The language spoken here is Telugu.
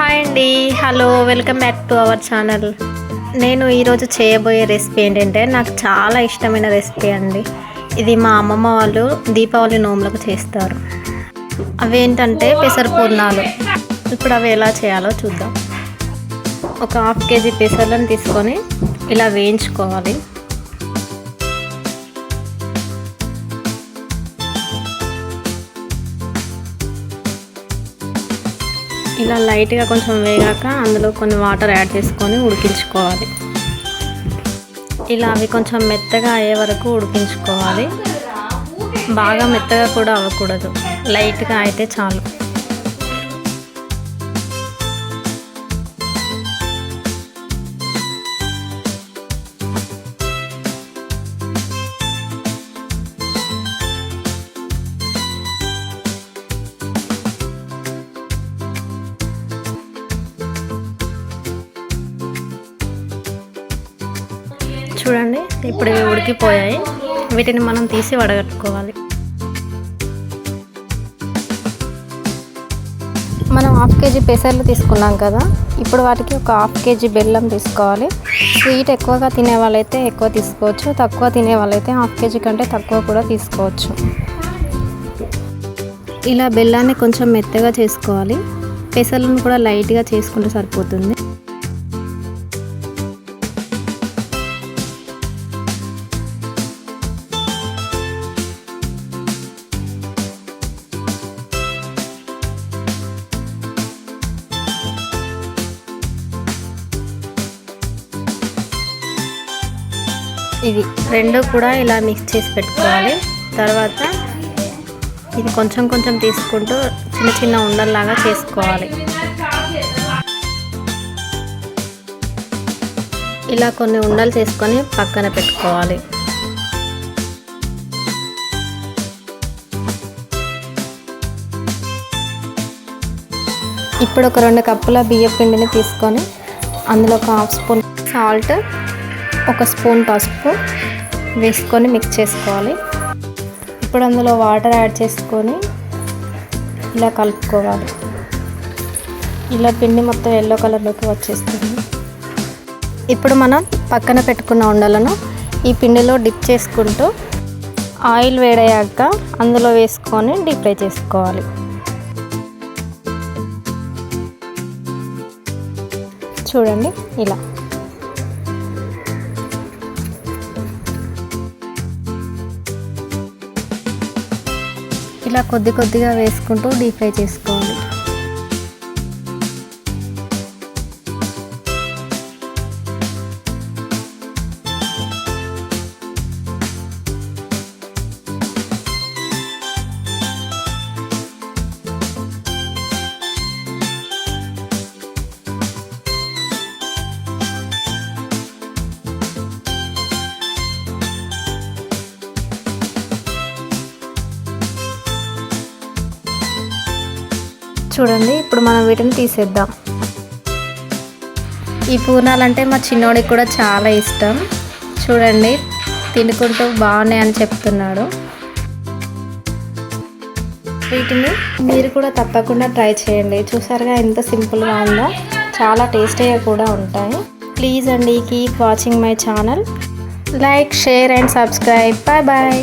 హాయ్ అండి, hello, welcome back to our channel. నేను ఈరోజు చేయబోయే రెసిపీ ఏంటంటే నాకు చాలా ఇష్టమైన రెసిపీ అండి. ఇది మా అమ్మమ్మ వాళ్ళు దీపావళి నోములకు చేస్తారు. అవేంటంటే పెసర పూర్ణాలు. ఇప్పుడు అవి ఎలా చేయాలో చూద్దాం. ఒక 1/2 kg పెసర్లను తీసుకొని ఇలా వేయించుకోవాలి. ఇలా లైట్గా కొంచెం వేగాక అందులో కొన్ని వాటర్ యాడ్ చేసుకొని ఉడికించుకోవాలి. ఇలా అవి కొంచెం మెత్తగా అయ్యే వరకు ఉడికించుకోవాలి. బాగా మెత్తగా కూడా అవ్వకూడదు, లైట్గా అయితే చాలు. చూడండి, ఇప్పుడు ఇవి ఉడికిపోయాయి. వీటిని మనం తీసి వడగట్టుకోవాలి. మనం 1/2 kg పెసర్లు తీసుకున్నాం కదా, ఇప్పుడు వాటికి ఒక 1/2 kg బెల్లం తీసుకోవాలి. స్వీట్ ఎక్కువగా తినే వాళ్ళైతే ఎక్కువ తీసుకోవచ్చు, తక్కువ తినే వాళ్ళైతే 1/2 kg కంటే తక్కువ కూడా తీసుకోవచ్చు. ఇలా బెల్లాన్ని కొంచెం మెత్తగా చేసుకోవాలి. పెసర్లను కూడా లైట్గా చేసుకుంటే సరిపోతుంది. ఇది రెండు కూడా ఇలా మిక్స్ చేసి పెట్టుకోవాలి. తర్వాత ఇది కొంచెం కొంచెం తీసుకుంటూ చిన్న చిన్న ఉండల్లాగా చేసుకోవాలి. ఇలా కొన్ని ఉండలు చేసుకొని పక్కన పెట్టుకోవాలి. ఇప్పుడు ఒక 2 కప్పుల బియ్యం పిండిని తీసుకొని అందులో ఒక 1/2 స్పూన్ సాల్ట్, 1 స్పూన్ పసుపు వేసుకొని మిక్స్ చేసుకోవాలి. ఇప్పుడు అందులో వాటర్ యాడ్ చేసుకొని ఇలా కలుపుకోవాలి. ఇలా పిండి మొత్తం ఎల్లో కలర్లోకి వచ్చేస్తుంది. ఇప్పుడు మనం పక్కన పెట్టుకున్న ఉండలను ఈ పిండిలో డిప్ చేసుకుంటూ ఆయిల్ వేడయ్యాక అందులో వేసుకొని డీప్ ఫ్రై చేసుకోవాలి. చూడండి, ఇలా ఇలా కొద్ది కొద్దిగా వేసుకుంటూ డీప్ ఫ్రై చేసుకోవాలి. చూడండి, ఇప్పుడు మనం వీటిని తీసేద్దాం. ఈ పూర్ణాలంటే మా చిన్నోడికి కూడా చాలా ఇష్టం. చూడండి, తినుకుంటూ బాగున్నాయి అని చెప్తున్నాడు. వీటిని మీరు కూడా తప్పకుండా ట్రై చేయండి. చూసారుగా ఎంత సింపుల్గా ఉందో, చాలా టేస్టీగా కూడా ఉంటాయి. ప్లీజ్ అండి, keep watching my channel. Like, share and subscribe. Bye bye.